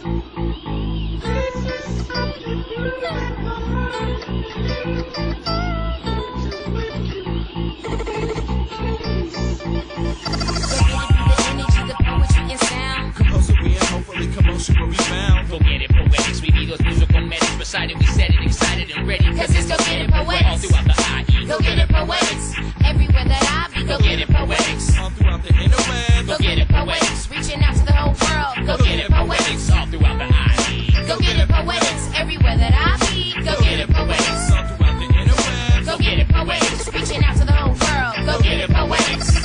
Commotion will be found. Go get it, poetics. We be those musical messages recited. We said it, excited and ready. Cause it's go get it, poetics. All throughout the IE. Go get it, poetics. Everywhere that I be. Go get it, poetics. All throughout the interweb. Go get it, poetics. Reaching out to the whole world. Go get it, poetics. All throughout the IE. Go get it, poetics. Everywhere that I be. Go get it, poetics. All throughout the interweb. Go get it, poetics. Reaching out to the whole world. Go get it, poetics.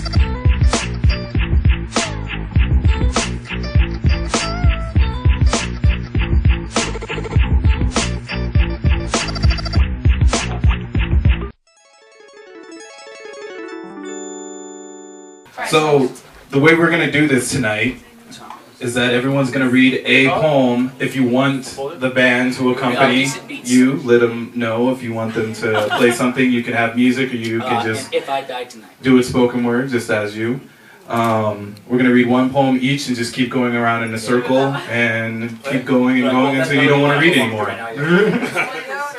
So, the way we're going to do this tonight is that everyone's going to read a poem. If you want the band to accompany you, let them know. If you want them to play something, you can have music, or you can just if I die tonight, do it spoken word, just as you. We're going to read one poem each and just keep going around in a circle and keep going and going until you don't want to read anymore.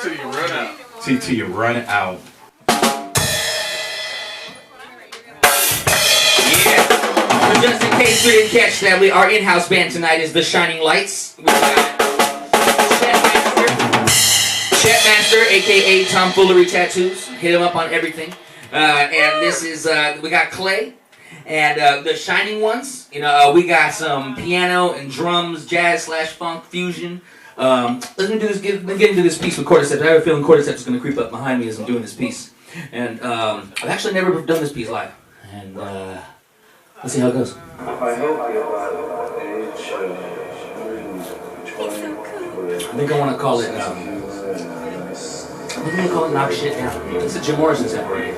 Till you run out. Till you run out. Just in case we didn't catch that, our in-house band tonight is the Shining Lights. We got CHET Master, aka Tomfoolery Tattoos. Hit him up on everything. And this is we got Clay and the Shining Ones. You know, we got some piano and drums, jazz/funk fusion. Let's get into this piece with KORDISEPZ. I have a feeling KORDISEPZ is going to creep up behind me as I'm doing this piece. And I've actually never done this piece live. And let's see how it goes. I think I want to call it, I think I'm going to call it Knock Shit Down. It's a Jim Morrison set right here.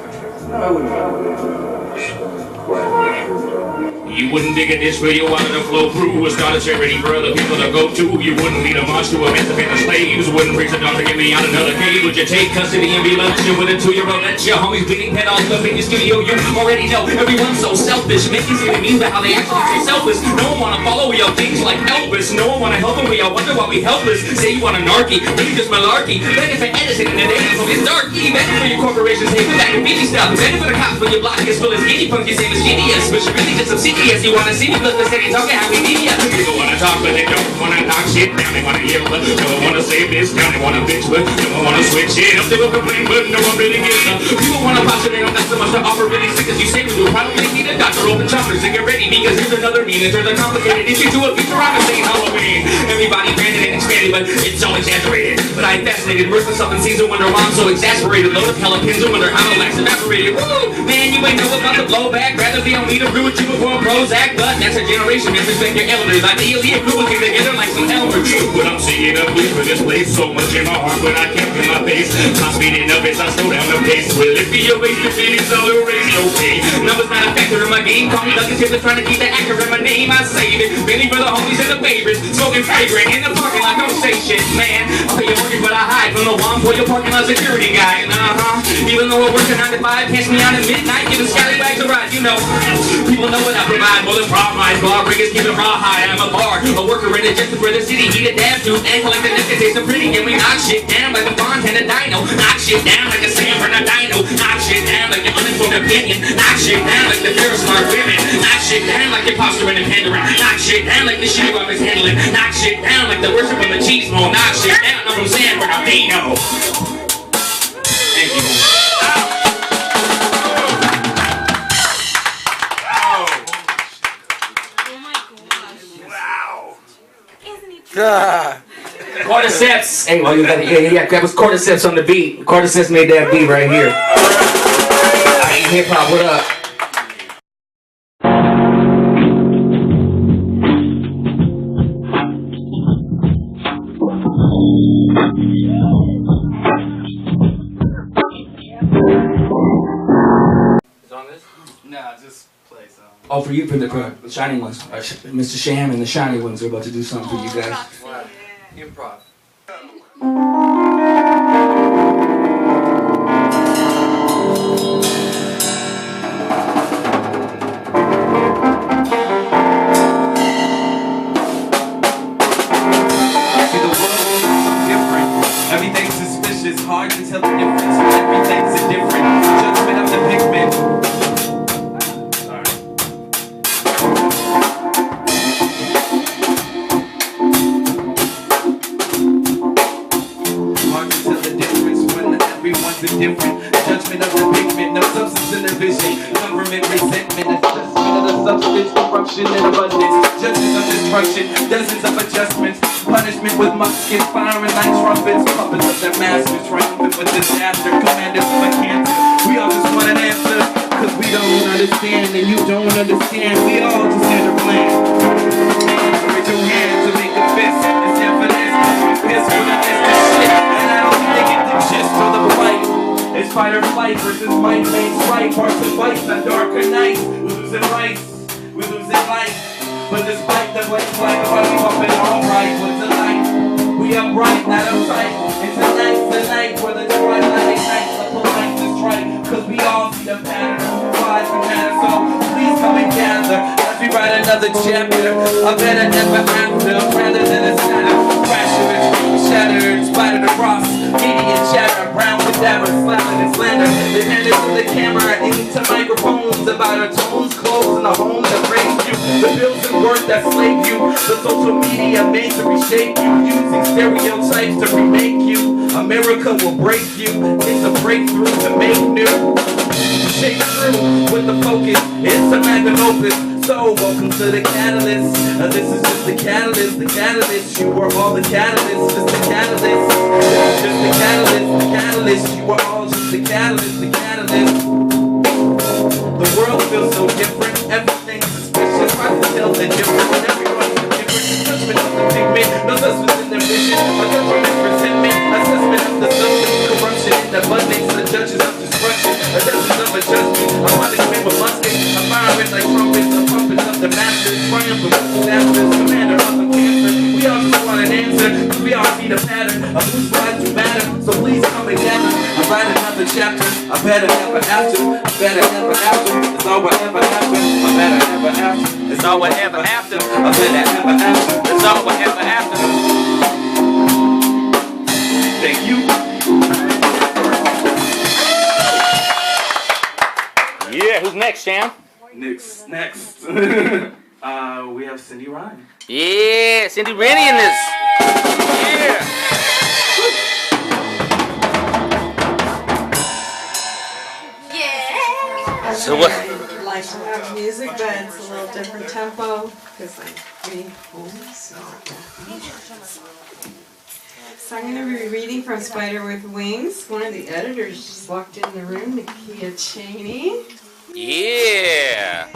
You wouldn't dig a dish where you wanted to flow through, or start a charity for other people to go to. You wouldn't lead a march to emancipate the slaves, wouldn't preach a dog to get me out another cave. Would you take custody and be lunching with a 2-year-old? Let your homies bleeding head all up in your studio. You already know everyone's so selfish, making silly memes about how they actually so selfless. No one wanna follow, we all things like Elvis. No one wanna help him, we all wonder why we helpless. Say you want anarchy, really just malarkey. Better for Edison in the days when it's darky. Better for your corporations, hey, that graffiti stuff. Better for the cops when your block is full of skinny punks. You say mischievous, but you're really just obsidious. You wanna see me, look, the city talking happy media. People wanna talk, but they don't wanna knock shit down. They wanna hear, but no one wanna save this town. They wanna bitch, but no one wanna switch it up. They will complain, but no one really gives up. People wanna pop shit, they don't got so much to offer. Really sick as you say, we will probably need a doctor. Open choppers and get ready, because here's another meaning. There's a complicated issue to a Futurama saying Halloween. Everybody branded and expanded, but it's all exaggerated. But I'm fascinated, worse than something seems to wonder why I'm so exasperated. Load of pelicans and wonder how the lights evaporated. Woo! Man, you ain't know about the blowback. Rather be on me to brew with you before Prozac. But that's a generation, disrespect your elders. Ideally, if we would get together like some elders. When I'm seeing a blue for this place, so much in my heart, but I can't feel my face. I'm speeding up as I slow down the pace. Will it be a waste of feelings all the radio pay? Numbers not a factor in my game. Call me Douglas Hitler, trying to keep the actor in my name. I save it, mainly for the homies and the favorites. Smoking fragrant in the parking lot, don't say shit, man. I'll pay your mortgage, but I hide from the one for your parking lot security guy. And even though we're working 9 to 5, catch me out at midnight, giving scallywags a ride. You know, people know what I provide. More than prom-eyes, bar breakers, keep it rawhide. I'm a bar, a worker in a jet for the city. Eat a dab tooth and collect the nest that tastes so pretty. And we knock shit down like the Fontana Dino. Knock shit down like the San Bernardino. Knock shit down like the uninformed opinion. Knock shit down like the fear of smart women. Knock shit down like the imposter and the pandering. Knock shit down like the shit I'm handling. Knock shit down like the worship of the cheese mole. Knock shit down, I'm from San Bernardino. Thank you. KORDISEPZ. Hey, well, you got it. Yeah, that was KORDISEPZ on the beat. KORDISEPZ made that beat right here. Hip hop, what up? Is on this? Nah, just play some. Oh, for you, for the Shining Ones. MR.SHAM and the Shiny Ones are about to do something for you guys. Improv. hard to tell the difference. Everything's indifferent. Judgment of the pigment. Hard to tell the difference when everyone's indifferent. Judgment of the pigment, no substance in their vision. Government resentment, assessment of the substance, corruption and abundance. Justice of destruction, dozens of adjustments. Punishment with muskets, firing like trumpets. Puppets of their masters, triumphant with disaster. Commanders of a cancer. We all just want an answer, cause we don't understand and you don't understand. We all just had a plan. Raise your hand to make a fist. It's here for this. Piss for the instant shit. And I don't think it did just for the fight. It's fight or flight versus might makes right. Parts and bites on darker nights. We losing rights, we losing life. But despite the black flag, why we bumping all right? What's the light? We upright, not uptight. And tonight's the night where the twilight ignites. The polite is right, cause we all see the pattern. Why we matter, so please come and gather as we write another chapter. A better ever after, rather than a shatter. Crashing, shattered, spider across. Media chatter, brown cadaver, slapping and slander. They handed to the camera, into microphones about our tones, clothes, and the homes that raised you. The bills and work that slave you. The social media made to reshape you. Using stereotypes to remake you. America will break you. It's a breakthrough to make new. Shake through with the focus. It's a magnum opus. So welcome to the catalyst. This is just the catalyst, the catalyst. You are all the catalysts, just the catalyst. This is just the catalyst, the catalyst. You are all just the catalyst, the catalyst. The world feels so different. Everything's suspicious. Hard to tell the difference. Everyone's different. Judgment of the pigment. No substance in their vision. A government resentment. Assessment of the substance. Corruption in abundance. The judges of destruction. A judges of adjustment. A punishment with muskets. A firing like trumpets. A puppets of the masters. Triumph of disasters. Commander of the cancer. We all just want an answer. Cause we all need a pattern. A whose lives do matter. So please come and gather. I write another chapter. I better ever after. I better ever after. It's all whatever after. I better ever after. It's all whatever after. I better ever after. It's all whatever after. Thank you. Yeah, who's next, Sham? Next. We have Cindy Ryan. Yeah, Cindy Rennie in this. Yeah. So what? I like to have music, but it's a little different tempo because I'm reading poems. So I'm going to be reading from Spider with Wings. One of the editors just walked in the room, NIKIA CHANEY. Yeah.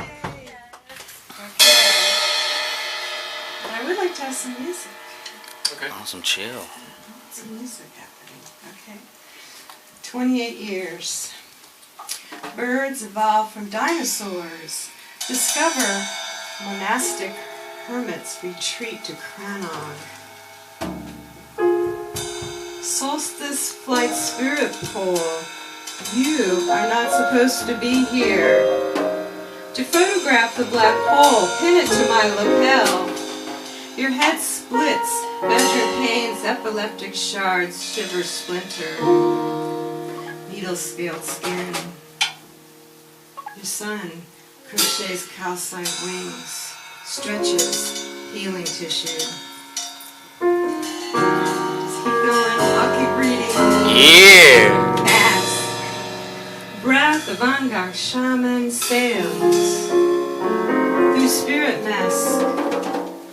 Okay. I would like to have some music. Okay. Awesome, chill. Some music happening. Okay. 28 years. Birds evolved from dinosaurs. Discover monastic hermits retreat to Cranog. Solstice flight spirit pole. You are not supposed to be here. To photograph the black hole, pin it to my lapel. Your head splits, measure pains, epileptic shards, shiver splinter. Needle-scaled skin. Your son crochets calcined wings, stretches healing tissue. Just keep going, I'll keep reading. Yeah. Ask. Breath of Angak shaman sails through spirit mask.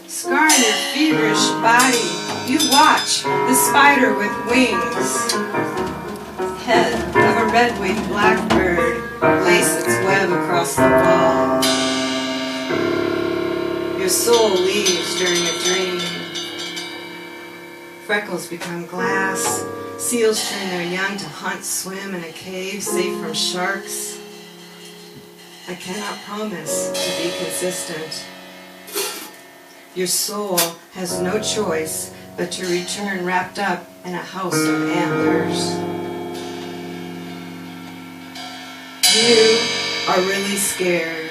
Scarring your feverish body, you watch the spider with wings. Head of a red-winged blackbird lace its web across the wall. Your soul leaves during a dream. Freckles become glass. Seals train their young to hunt, swim in a cave safe from sharks. I cannot promise to be consistent. Your soul has no choice but to return wrapped up in a house of antlers. You are really scared.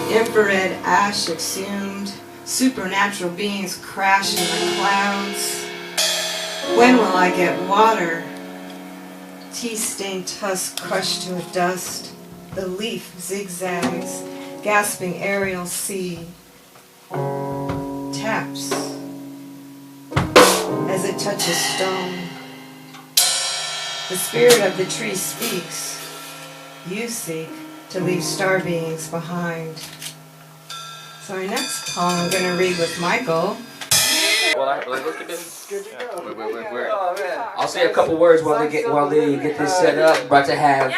Infrared ash exhumed, supernatural beings crash in the clouds. When will I get water? Tea-stained tusk crushed to a dust. The leaf zigzags, gasping aerial sea. Taps as it touches stone. The spirit of the tree speaks. You seek to leave star beings behind. So our next poem I'm going to read with Michael. Well, look at this. I'll say a couple words while they get this set up. About to have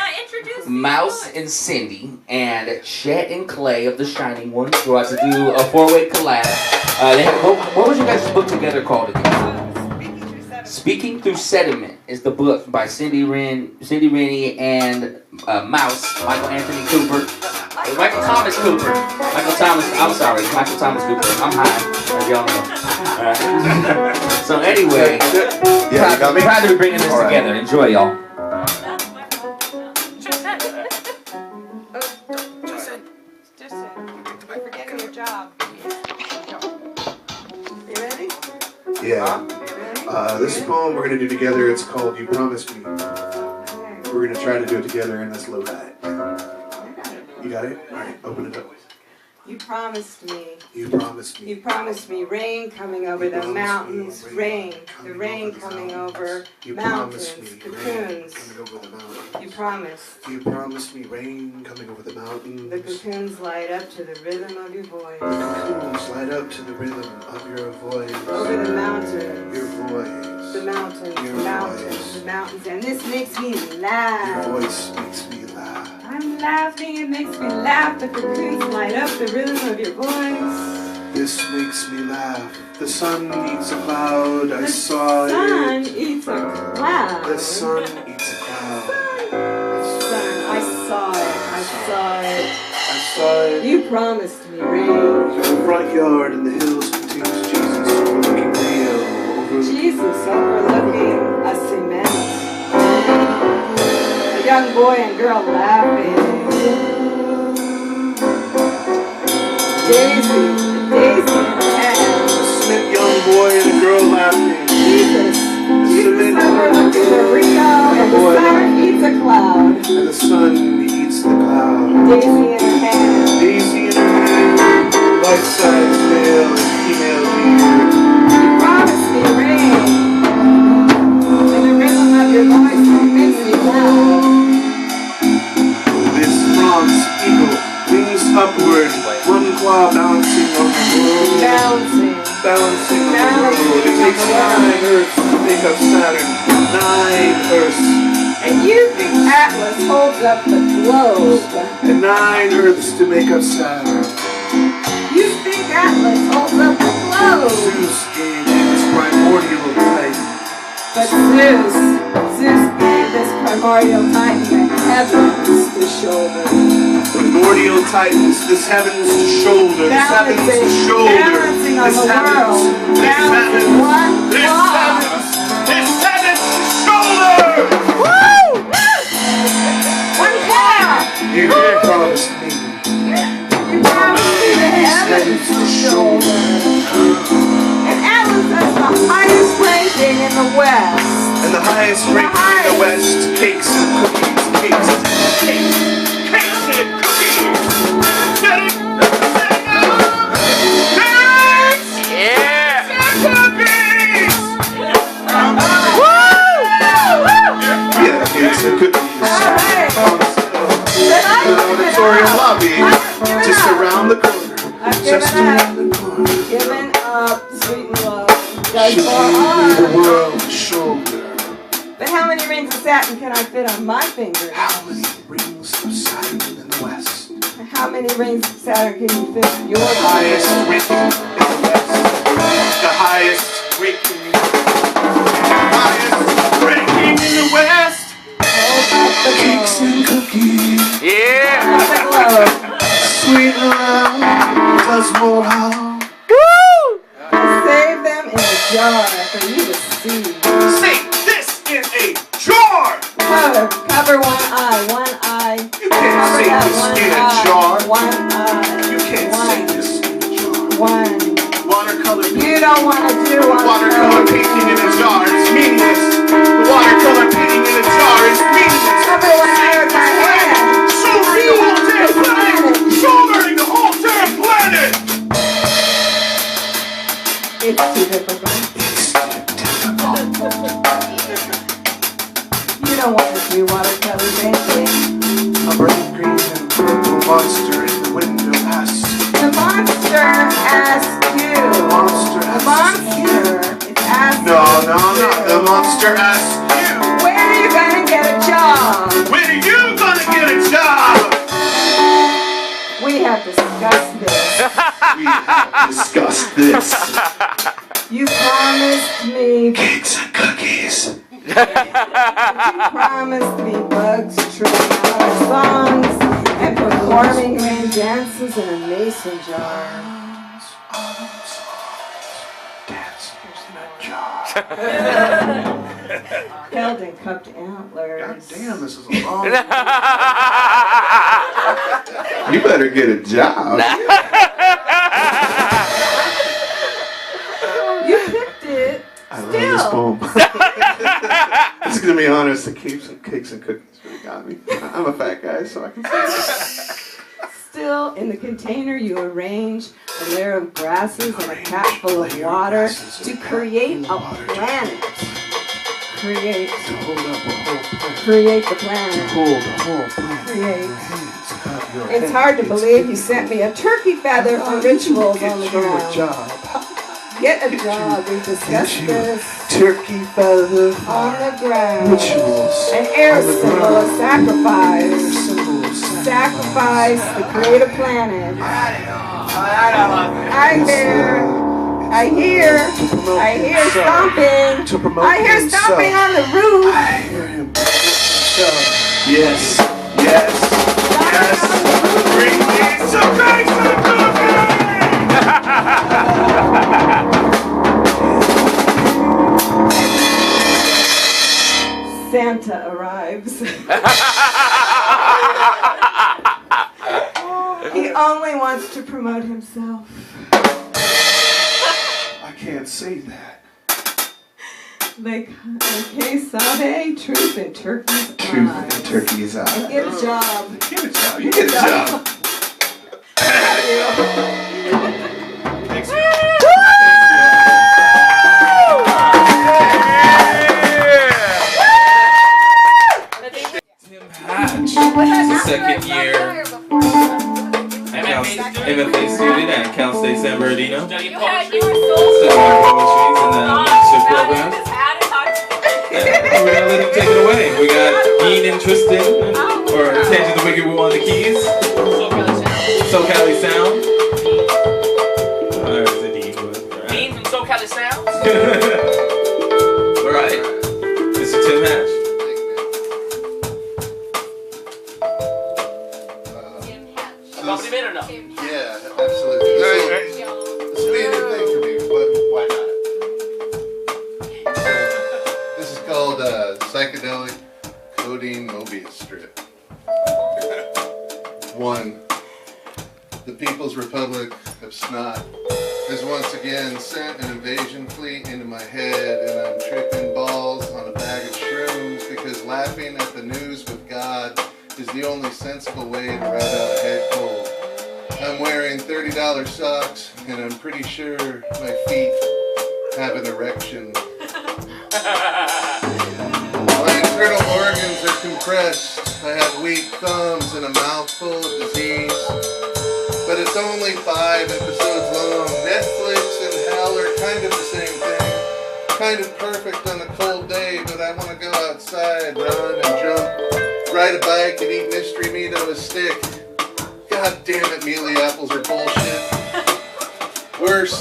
Mouse and Cindy and Chet and Clay of the Shining Ones. We're about to do a 4-way collab. What was your guys' book together called again? Speaking Through Sediment is the book by Cindy Rennie and Mouse, Michael Anthony Cooper. Michael Thomas Cooper. I'm sorry, Michael Thomas Cooper. I'm high, as y'all know. So anyway, proud to be bringing this together. Enjoy, y'all. Justin, you're forgetting your job. You ready? Yeah. This poem we're going to do together, it's called You Promised Me. We're going to try to do it together in this low light. You got it? Alright, open it up. You promised me. You promised me. You promised me rain coming over the mountains, rain, the rain coming over mountains, cocoons. You promised. You promised me rain coming over the mountains. The cocoons light up to the rhythm of your voice. The cocoons light up to the rhythm of your voice. Over the mountains. Your voice. The mountains, your the mountains, voice. the mountains. And this makes me laugh. Your voice makes me laugh. I'm laughing, it makes me laugh. The cocoons light up the rhythm of your voice. This makes me laugh. The sun eats a cloud. I saw it. The sun eats a cloud. The sun eats a cloud. Sun, I saw it. I saw it. I saw it. You promised me rain. In the front yard in the hills contains Jesus overlooking Rio. Jesus overlooking a cement. A young boy and girl laughing. Daisy in the hand. A cement young boy and a girl laughing. Jesus overlooking the Rio, and the sun eats a cloud. And the sun eats the cloud. Daisy in her hand. Daisy in her hand. Life-size male and female deer. You promised me rain. And the rhythm of your voice makes me laugh. This bronze eagle wings upward, one claw bouncing on the world. Bouncing on the world. It takes 9 Earths to make up Saturn. 9 Earths. And you think Atlas holds up the globe. And 9 Earths to make up Saturn. You think Atlas holds up the globe. Zeus gave this primordial titan. But Zeus gave this primordial titan the heavens to shoulder. Primordial titans, this heavens to shoulder. This heavens to shoulder. Balancing on the world. Balancing one claw. This heavens to shoulder. Woo! One claw. You promised me. You promised me the heavens to shoulder. And Atlas has the highest ranking in the West. And the highest ranking in the West, cakes and cookies, cakes and cookies. Get it? Yeah! Cookies! Woo! Yeah, cakes and cookies. Alright. The auditorium lobby, just around the corner. Just around the corner. Giving up, sweet and low. Does Should for be the on. world shoulder. But how many rings of satin can I fit on my finger? How many rings of Saturn in the West? How many rings of Saturn can you fit on your Highest finger? ranking in the West. The highest ranking. Highest ranking in the West. Hold up the Cakes globe. and cookies. Yeah. Hold up the globe. Sweet and loud. Does more how. Save them in a jar for you to see. Say this in a jar. Cover one eye. You can't Cover say that this one in a eye. jar. One eye. You can't say this in a jar. One. Watercolor. You don't want to do Watercolor painting in a jar. It's me. It's too difficult. You don't want to do watercolor painting. A bright green and purple monster in the window asked. The monster asked you. The monster The asked monster is asking No, not the monster asked you. When are you gonna get a job? When are you gonna get a job? We have discussed this. We have discussed this. You promised me. Cakes and cookies. You promised me bugs tripping out our songs and performing rain dances in a mason jar. Dancers in a jar. Held in cupped antlers. God damn, this is a long. You better get a job. You picked it. I love this poem. It's gonna be honest, the cakes and cookies really got me. I'm a fat guy, so I can say that. Still, in the container you arrange a layer of grasses and a cap full of water to create a planet. Create the planet. Create. It's hard to believe you sent me a turkey feather for rituals on the ground. Get a job. We discussed this. Turkey feather On the ground. rituals. An air symbol of sacrifice. Sacrifice to create a planet. I hear stomping. I hear stomping on the roof. I hear him. Yes. Yes. Yes. Bring me some cakes and cookies. Santa arrives. He only wants to promote himself. I can't say that. Like Sabe, truth in turkey's Truth eyes. and turkey's And eyes. get a job. Get a job. You get a job. Thanks, man. Hatch. Second year MFA student at Cal State San Bernardino. Study You poetry. were so Studying poetry in the master's program. just had it on. We're gonna let him take it away. We got Dean and Tristan, or Tanjint the Wiggy on the keys. So Cali Sound. There's the Dean. Dean from SoCal Sounds. Alright. Mr. Tim Hatch. Compliment or no? Yeah, absolutely. This will be a new thing for me, but why not? This is called Psychedelic Codeine Mobius Strip. 1. The People's Republic of Snot has once again sent an invasion fleet into my head, and I'm tripping balls on a bag of shrooms because laughing at the news with God is the only sensible way to ride out a head cold. I'm wearing $30 socks, and I'm pretty sure my feet have an erection. My internal organs are compressed. I have weak thumbs and a mouthful of disease. But it's only 5 episodes long. Netflix and hell are kind of the same thing. Kind of perfect on a cold day, but I want to go outside, run and jump, ride a bike and eat mystery meat on a stick. God damn it, mealy apples are bullshit. Worse,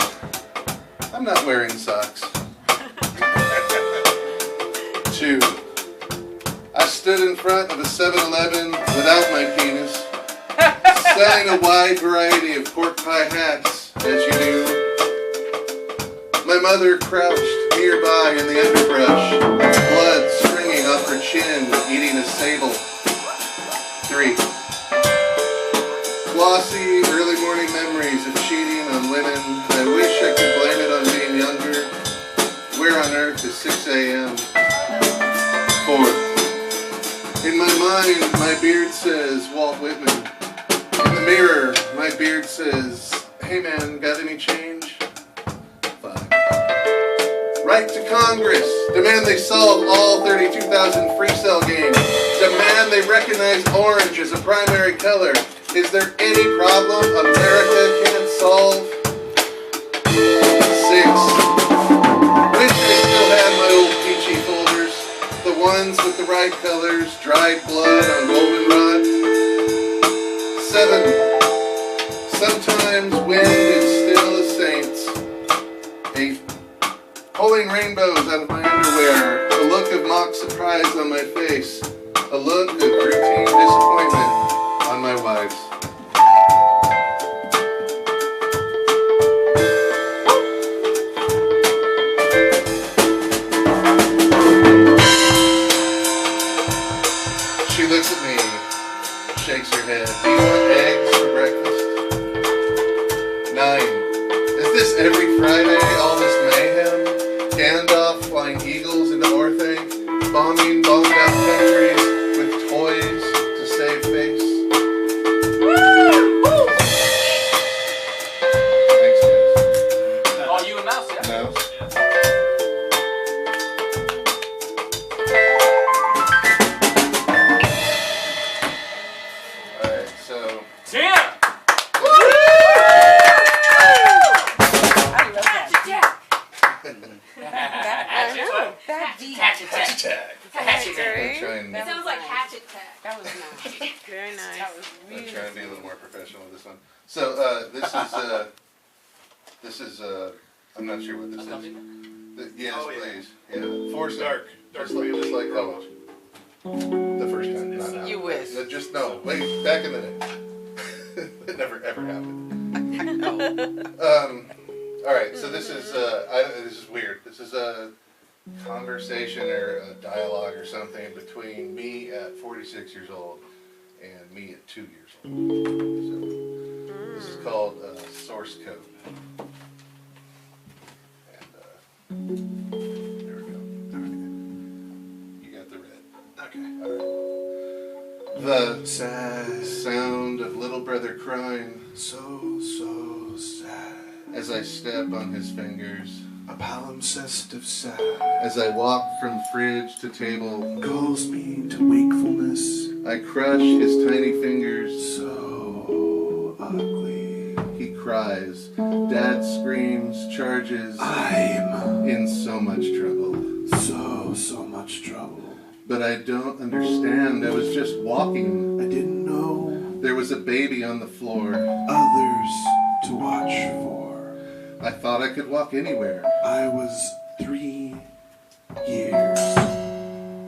I'm not wearing socks. 2. I stood in front of a 7-Eleven without my penis, selling a wide variety of pork pie hats, as you do. My mother crouched nearby in the underbrush, blood springing off her chin, eating a sable. 3. Glossy, early morning memories of cheating on women. I wish I could blame it on being younger. Where on earth is 6 a.m.? 4. In my mind, my beard says Walt Whitman. In the mirror, my beard says, hey man, got any change? 5. Write to Congress. Demand they solve all 32,000 free cell games. Demand they recognize orange as a primary color. Is there any problem America can't solve? 6. Wish I still had my old peachy folders. The ones with the right colors. Dried blood on goldenrod. 7. Sometimes wind is still a saint. 8. Pulling rainbows out of my underwear. A look of mock surprise on my face. A look of routine disappointment on my wife's. She looks at me, shakes her head. Do you want eggs for breakfast? 9. Is this every Friday, all this mayhem? Gandalf flying eagles into Orthanc, bombing bombed out countries with toys to save face. Thanks, guys. Oh, you and Mouse, yeah? Mouse. Alright, so. 10! That sounds like hatchet tag. That was nice. Very nice. That was I'm really trying to be a little more professional with this one. So this is I'm not sure what this is. Yes, please. Yeah, force dark, just like college. The first time, not now. You wish. Just no. Wait, back in the day. It never ever happened. All right. So this is this is weird. This is a conversation or a dialogue or something between me at 46 years old and me at 2 years old. So this is called source code. And there we go. All right. You got the red. Okay. All right. The sad sound of little brother crying, so sad, as I step on his fingers. A palimpsest of sad. As I walk from fridge to table, calls me to wakefulness. I crush his tiny fingers. So ugly. He cries. Dad screams, charges. I'm in so much trouble. So much trouble. But I don't understand. I was just walking. I didn't know. There was a baby on the floor. Others to watch for. I thought I could walk anywhere. I was 3 years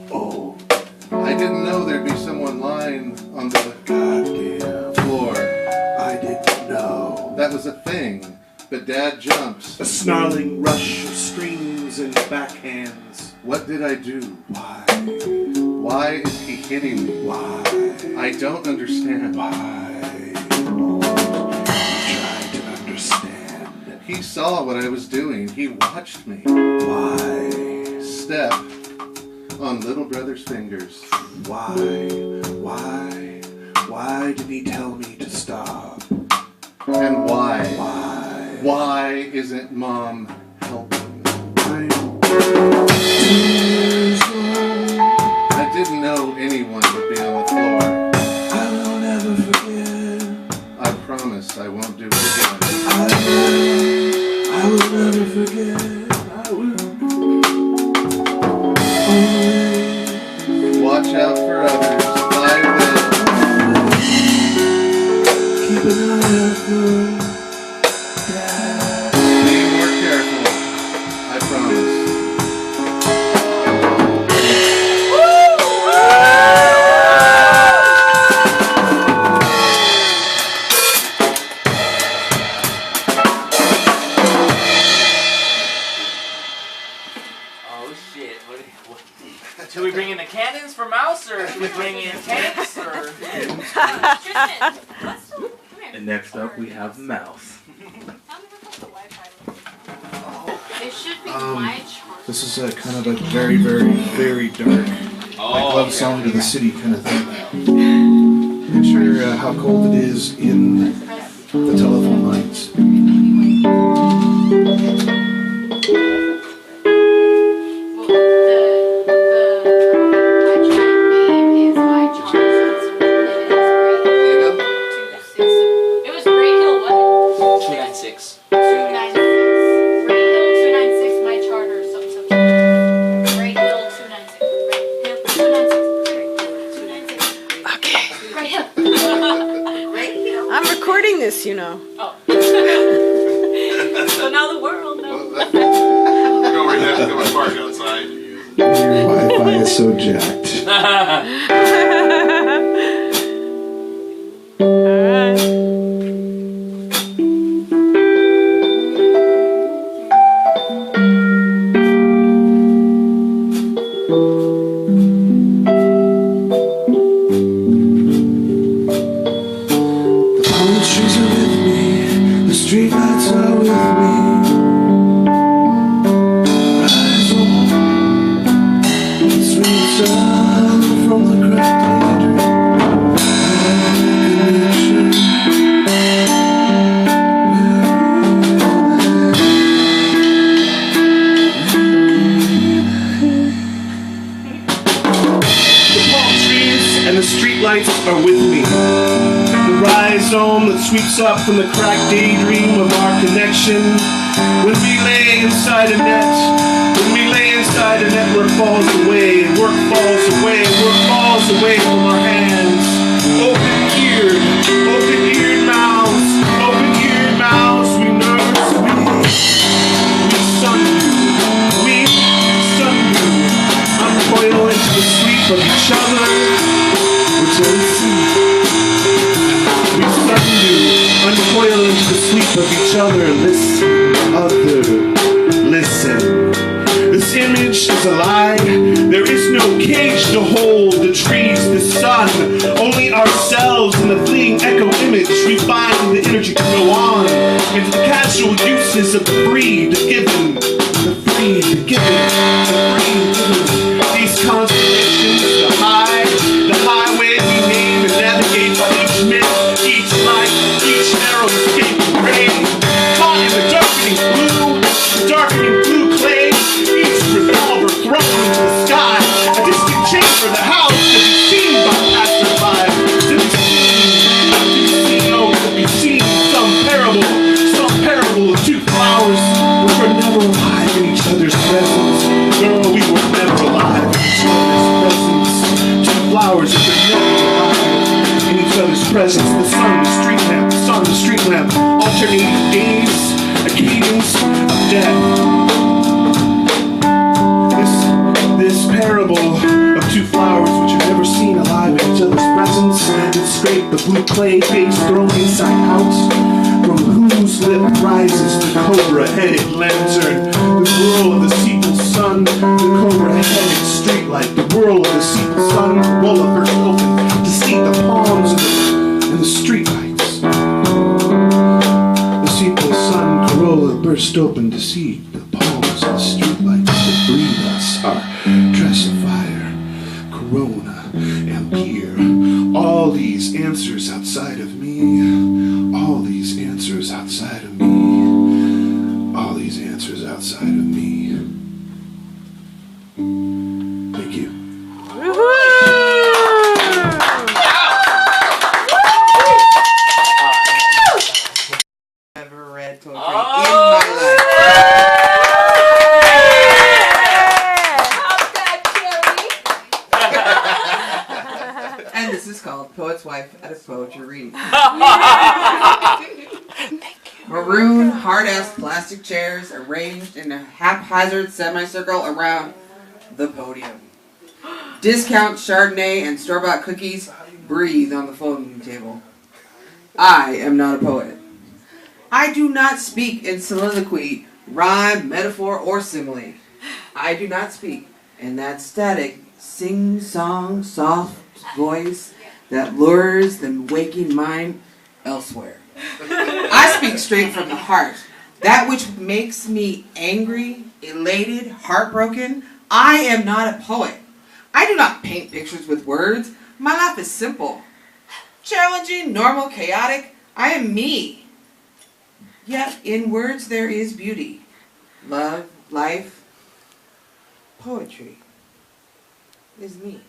old. I didn't know there'd be someone lying on the goddamn floor. I didn't know. That was a thing. But Dad jumps. A snarling rush of screams and backhands. What did I do? Why? Why is he hitting me? Why? I don't understand. Why? He saw what I was doing. He watched me. Why? Step on little brother's fingers. Why? Why did he tell me to stop? And why? Why isn't Mom helping? I didn't know anyone would be on the floor. I will never forget. I promise I won't do it again. I will never forget. I will. Watch out for others. I will. Keep an eye out for Dad. Be more careful. I promise. Should we bring in the cannons for Mouse, or should we bring in tanks, or? Tristan, let's come here. And next up we have Mouse. It should be my charm. This is a kind of a very, very, very dark love song to the city kind of thing. Picture how cold it is in the telephone lines. us, you know. Oh. So now the world knows. You don't really have to go as far outside to use it. Your Wi-Fi is so jacked. Sweeps up from the cracked daydream of our connection. When we lay inside a net, when we lay inside a net, work falls away, and work falls away, and work falls away from our hands. Open-eared mouths, we nurse, we sun you, uncoil into the sleep of each other, we're jealousy. Uncoil into the sleep of each other. Listen. This image is a lie. There is no cage to hold the trees, the sun. Only ourselves in the fleeting echo image. We find the energy to go on into the casual uses of the breed given. The breed given. These constellations, the highway we name and navigate by each myth, each light, each narrow escape ray, caught in the darkening blue clay, each revolver thrown into the sky, a distant chamber, the house to be seen by passersby, to be seen, some parable of two flowers, which were never alive in each other's presence. Girl, we were never alive in each other's presence. Two flowers which were never alive in each other's presence. The sun, the street lamp, alternating days, a cadence of death. This parable of two flowers which are never seen alive in each other's presence, it scraped the blue clay face thrown inside out, from whose lip rises the cobra-headed lantern, the whirl of the sepal sun, the cobra-headed streetlight, the whirl of the sepal sun, Corolla burst open to see the palms and the streetlights. The sepal sun, Corolla burst open to see the palms and the streetlights that breathe us, our dress of fire, Corona, Ampere, all these answers outside of me, all these answers outside of me, all these answers outside of me. Thank you. Never read poetry in my life. And this is called Poet's Wife at a Poetry Reading. Maroon, hard-ass plastic chairs arranged in a haphazard semicircle around the podium. Discount Chardonnay and store-bought cookies breathe on the folding table. I am not a poet. I do not speak in soliloquy, rhyme, metaphor, or simile. I do not speak in that static, sing-song, soft voice that lures the waking mind elsewhere. I speak straight from the heart, that which makes me angry, elated, heartbroken. I am not a poet. I do not paint pictures with words. My life is simple. Challenging, normal, chaotic. I am me. Yet in words there is beauty, love, life, poetry is me.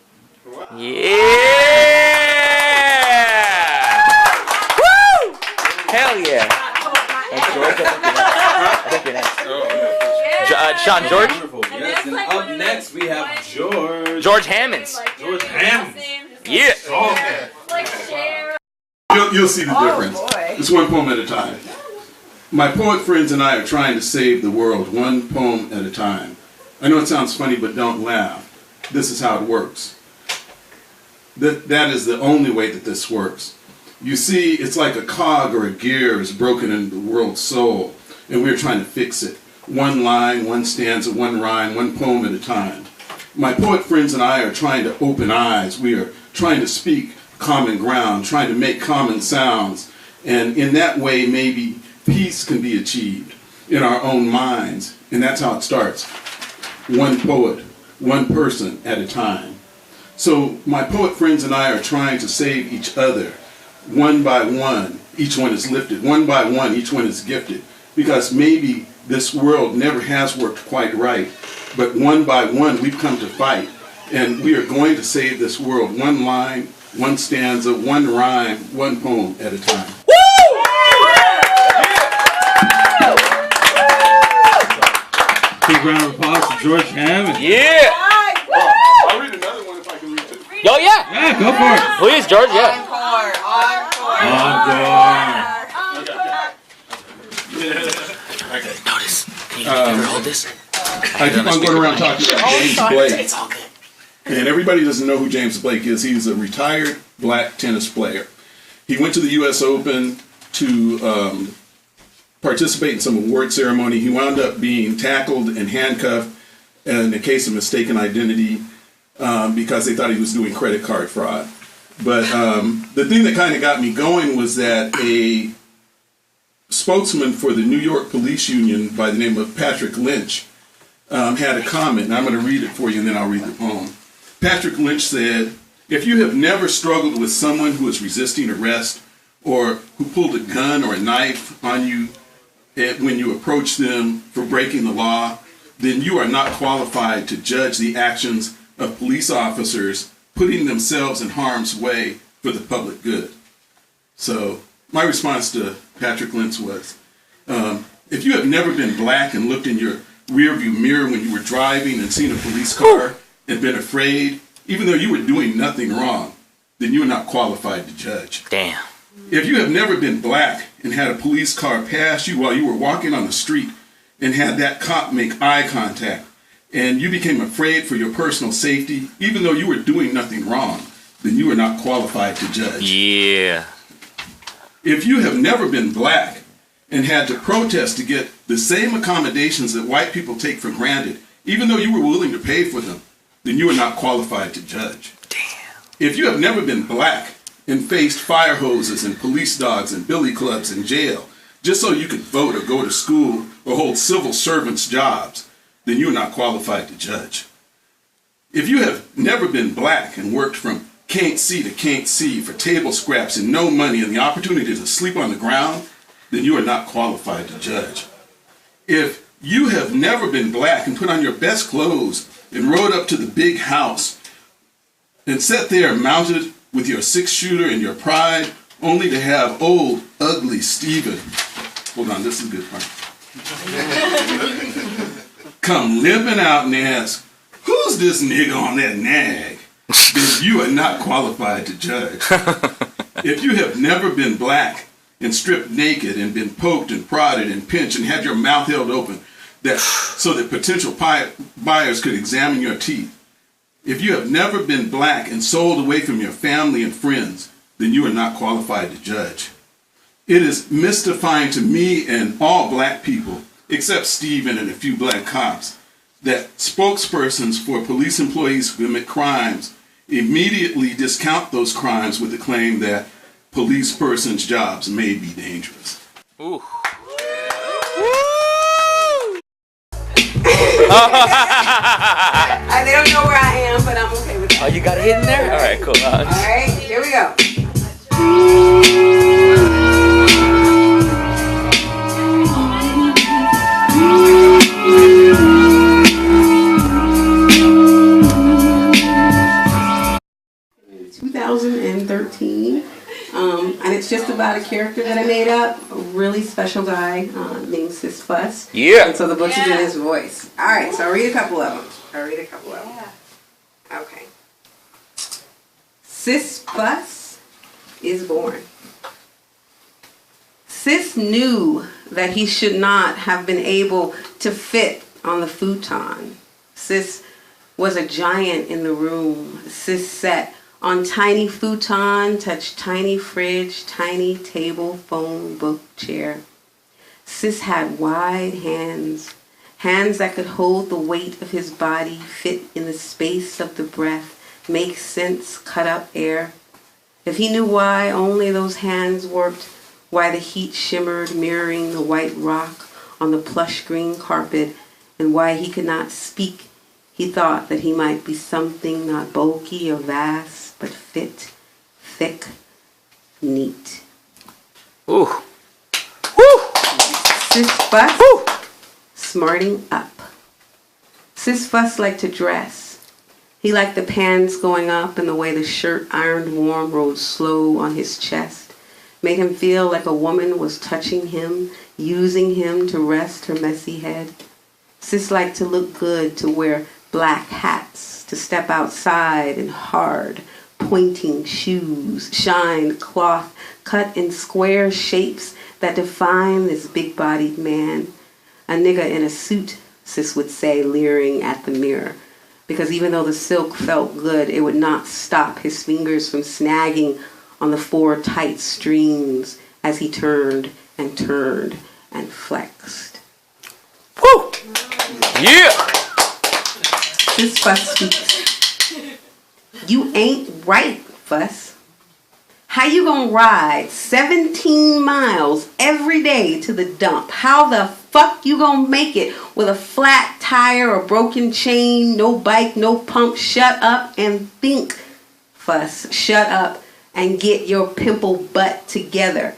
Yeah! Woo! Hell yeah! George, I think you're next. Sean, George? Yes, and up next we have George. George Hammonds. George Hammonds. Yeah. Like share. You'll see the difference. Boy. It's one poem at a time. My poet friends and I are trying to save the world one poem at a time. I know it sounds funny, but don't laugh. This is how it works. That is the only way that this works. You see, it's like a cog or a gear is broken in the world's soul, and we're trying to fix it. One line, one stanza, one rhyme, one poem at a time. My poet friends and I are trying to open eyes. We are trying to speak common ground, trying to make common sounds, and in that way maybe peace can be achieved in our own minds, and that's how it starts. One poet, one person at a time. So my poet friends and I are trying to save each other. One by one, each one is lifted. One by one, each one is gifted. Because maybe this world never has worked quite right, but one by one we've come to fight, and we are going to save this world one line, one stanza, one rhyme, one poem at a time. Big round of applause to George Hammond. Yeah! I'll read another one if I can read it. Oh, yeah! Yeah, go for it. Please, George, yeah. Okay. Notice. Can you hold this? I keep on going around talking about James Blake. It's all good. And everybody doesn't know who James Blake is. He's a retired black tennis player. He went to the U.S. Open to participate in some award ceremony. He wound up being tackled and handcuffed in a case of mistaken identity because they thought he was doing credit card fraud. But the thing that kind of got me going was that a spokesman for the New York Police Union by the name of Patrick Lynch had a comment, and I'm going to read it for you and then I'll read the poem. Patrick Lynch said, "If you have never struggled with someone who is resisting arrest or who pulled a gun or a knife on you when you approach them for breaking the law, then you are not qualified to judge the actions of police officers putting themselves in harm's way for the public good." So my response to Patrick Lynch was, if you have never been black and looked in your rearview mirror when you were driving and seen a police car and been afraid, even though you were doing nothing wrong, then you are not qualified to judge. Damn. If you have never been black and had a police car pass you while you were walking on the street and had that cop make eye contact and you became afraid for your personal safety, even though you were doing nothing wrong, then you are not qualified to judge. Yeah. If you have never been black and had to protest to get the same accommodations that white people take for granted, even though you were willing to pay for them, then you are not qualified to judge. Damn. If you have never been black and faced fire hoses and police dogs and billy clubs in jail just so you could vote or go to school or hold civil servants' jobs, then you are not qualified to judge. If you have never been black and worked from can't see to can't see for table scraps and no money and the opportunity to sleep on the ground, then you are not qualified to judge. If you have never been black and put on your best clothes and rode up to the big house and sat there mounted with your 6-shooter and your pride, only to have old, ugly Stephen, hold on, this is a good part, come limping out and ask, "Who's this nigga on that nag?" then you are not qualified to judge. If you have never been black and stripped naked and been poked and prodded and pinched and had your mouth held open so that potential buyers could examine your teeth, if you have never been black and sold away from your family and friends, then you are not qualified to judge. It is mystifying to me and all black people, except Stephen and a few black cops, that spokespersons for police employees who commit crimes immediately discount those crimes with the claim that police persons' jobs may be dangerous. Ooh. They don't know where I am, but I'm okay with that. Oh, you got it hidden there? All right, cool. All right, here we go. 2013, and it's just about a character that I made up, a really special guy named Sis Fuss. Yeah. And so the book's in his voice. All right, so I'll read a couple of them. Okay. Sis Fuss is born. Sis knew that he should not have been able to fit on the futon. Sis was a giant in the room. Sis sat on tiny futon, touched tiny fridge, tiny table, phone, book, chair. Sis had wide hands, hands that could hold the weight of his body, fit in the space of the breath, make sense, cut up air. If he knew why only those hands worked, why the heat shimmered, mirroring the white rock on the plush green carpet, and why he could not speak, he thought that he might be something not bulky or vast, but fit, thick, neat. Ooh. Woo! Sis Fuss, smarting up. Sis Fuss liked to dress. He liked the pants going up and the way the shirt, ironed warm, rolled slow on his chest. Made him feel like a woman was touching him, using him to rest her messy head. Sis liked to look good, to wear black hats, to step outside in hard, pointing shoes, shined cloth, cut in square shapes that define this big-bodied man. A nigga in a suit, Sis would say, leering at the mirror. Because even though the silk felt good, it would not stop his fingers from snagging on the 4 tight strings as he turned and flexed. Woo! Yeah! Sis Fuss speaks. You ain't right, Fuss. How you gonna ride 17 miles every day to the dump? How the fuck you gonna make it with a flat tire, a broken chain, no bike, no pump? Shut up and think, Fuss. Shut up and get your pimple butt together.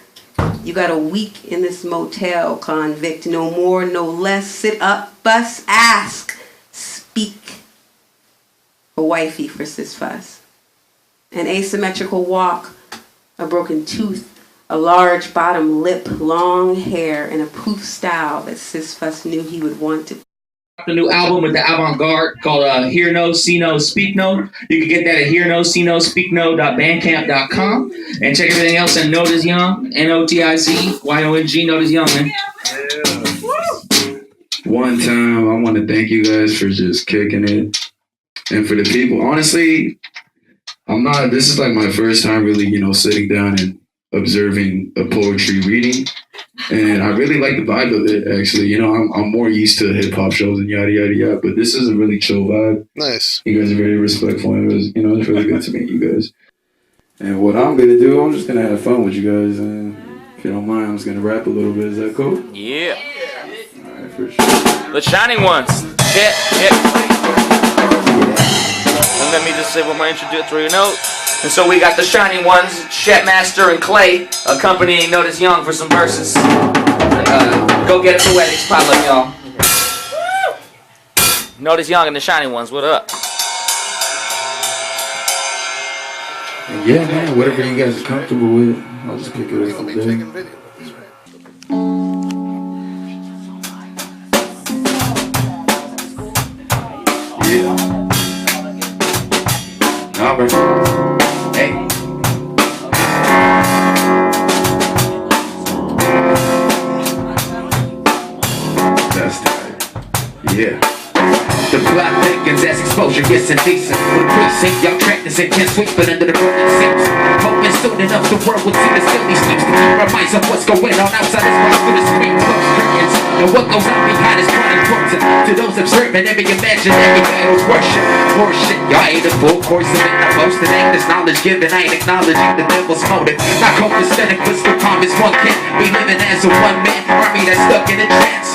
You got a week in this motel, convict. No more, no less. Sit up, Fuss, ask, speak. A wifey for Sis Fuss. An asymmetrical walk, a broken tooth, a large bottom lip, long hair, and a poof style that Sis Fuss knew he would want to. The new album with the avant-garde called Hear No, See No, Speak No. You can get that at hearnoseenospeakno.bandcamp.com. And check everything else at NOTIZ YONG, NOTIZ, YONG, NOTIZ YONG, man. One time, I want to thank you guys for just kicking it. And for the people, honestly, this is like my first time really, sitting down and observing a poetry reading. And I really like the vibe of it, actually. I'm more used to hip-hop shows and yada, yada, yada. But this is a really chill vibe. Nice. You guys are very respectful. It was, it's really good to meet you guys. And what I'm going to do, I'm just going to have fun with you guys. And if you don't mind, I'm just going to rap a little bit. Is that cool? Yeah. All right, for sure. The Shining Ones. Hit. And let me just say what my introductory note. And so we got the Shining Ones, Chet Master and Clay, accompanying NOTIZ YONG for some verses. Go get it, Poetics, Potluck, y'all. NOTIZ YONG and the Shining Ones, what up? And yeah, man, whatever you guys are comfortable with, I'll just kick it off from there. Yeah. Albert. Hey. That's right. Yeah. The plot thickens as exposure gets indecent. With a precinct, y'all practice and can't sweep it under the burning sinks. Hoping soon enough the world would see the silly schemes to keep our minds on what's going on outside this world through the screen close curtains. And what goes on behind is quite important to those observing every imaginary battle's worship. Horseshit, y'all ain't a full course of it. I'm boasting, ain't this knowledge given, I ain't acknowledging the devil's motive. Not copacetic, but still calm as one can be living as a one-man army that's stuck in a trance.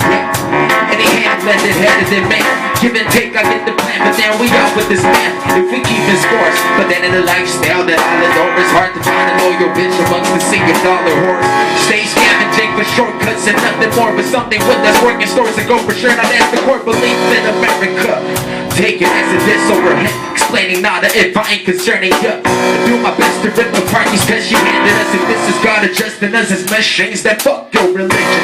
Any hand blended, headed in man. Give and take, I get the plan, but then we out with this man. If we keep his course, but then in a lifestyle that I live over, it's hard to find a loyal bitch amongst the $1 horse. Stay scavenging for shortcuts and nothing more, but something with us working stores and go for sure. Now that's the core belief in America. Take it as it is overhead, explaining nada if I ain't concerning ya. I do my best to rip apart these cause you handed us. If this is God adjusting us as machines, then fuck your religion.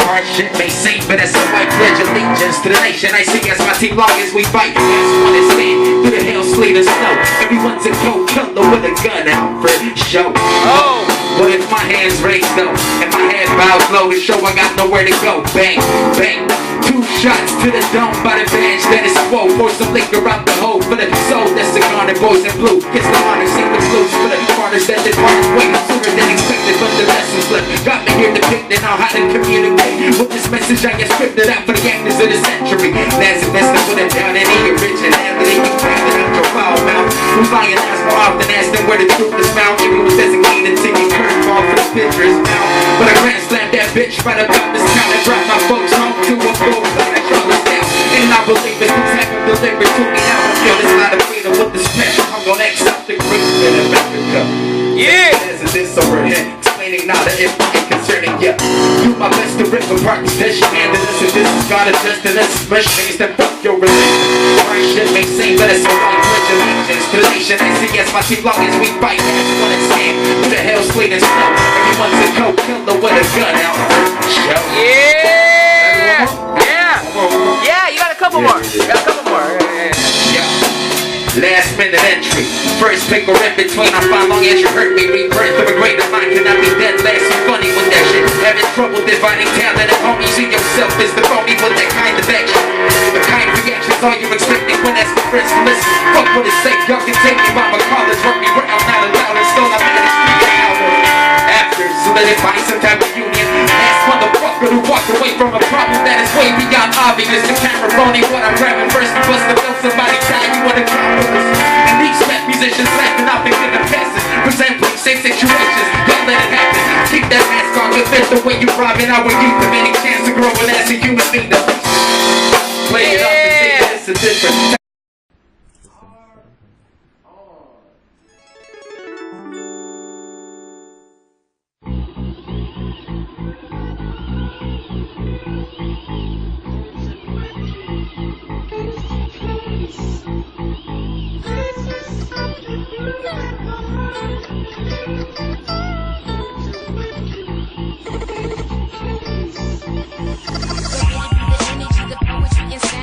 Hard shit may seem, but that's how I pledge allegiance to the nation I see as my team long as we fight. As one is stand through the hell, sleet, and snow. Everyone's a cold color with a gun out for show. Oh! What if my hands raised though, and my head bows low to show I got nowhere to go? Bang, bang. 2 shots to the dome by the bench that is swole. Pour some liquor out the hole for the soul that's the garnet boys in blue. Gets the honor, sing the blues for the partners that depart way sooner than expected. But the lessons left got me here depicting on how to communicate with this message I get scripted out for the actors of the century. That's the best to put it down in the originality. You grab it out your foul mouth. Who's lying ass more often asked them where the truth is found. Maybe it was designated to get curveball for the pictures now. But I grand slammed that bitch right about this town and dropped my folks home to a full planet down. And I believe it's what's happened delivered to me now. I feel this lot of freedom with this passion. I'm gonna accept the grace in America. Yeah! There's this overhead, explaining now that it's concerning you. Do my best to rip apart this dish you handed us. And this is God adjusting us. Fresh things that fuck your religion. Right shit may seem, but it's a right pledge allegiance to the nation. NCS, my team long as we fight. That's what it's saying. Who the hell's bleeding snow? Everyone's a coke killer with a gun out. Yeah! Yeah, you got a couple more. You got a couple more. Yeah. Last minute entry. First pick or in between. I find long as you hurt me. Rebirth of a greater mind cannot be dead last. You funny with that shit. Having trouble dividing talent and homies. See yourself as the phony with that kind of action. The kind of reactions all you expecting when that's my friends to listen. Fuck what it's safe. Y'all can take me by my college. Work me round, not allowed. And still I managed to get out after solidifying some type of union. Last motherfucker who walked away from a problem that is way beyond obvious. The camera phony, what I'm grabbing first. You bust the bill, somebody tell you what a drop was. And these rap musicians laughing off into the passes. Presenting safe situations, don't let it happen. Keep that mask on, you fit the way you robbing our youth of any chance to grow as a human being. Play it up and see that it's a difference. The energy, the poetry, and sound.